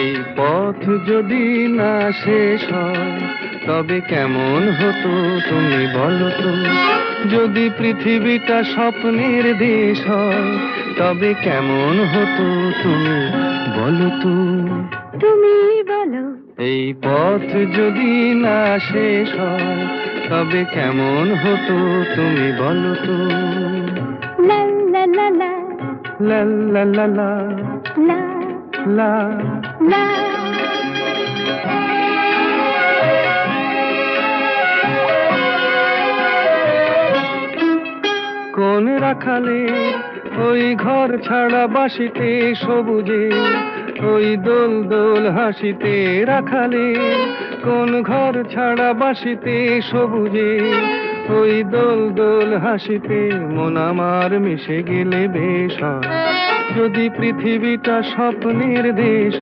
এই পথ যদি না শেষ হয় তবে কেমন হতো তুমি বলো তো। যদি পৃথিবীটা স্বপ্নের দেশ হয় তবে কেমন হতো তুমি বলো তো। তুমি বলো। এই পথ যদি না শেষ হয় তবে কেমন হতো তুমি বলো তো। লা লা লা লা লা লা লা লা লা লা। লা। কোন রাখালে ওই ঘর ছাড়া বাসিতে সবুজে, ওই দোল দোল হাসিতে রাখালে কোন ঘর ছাড়া বাসিতে সবুজে, ওই দোল দোল হাসিতে মন আমার মিশে গেলে বেশ হয়। যদি পৃথিবীটা স্বপ্নের দেশ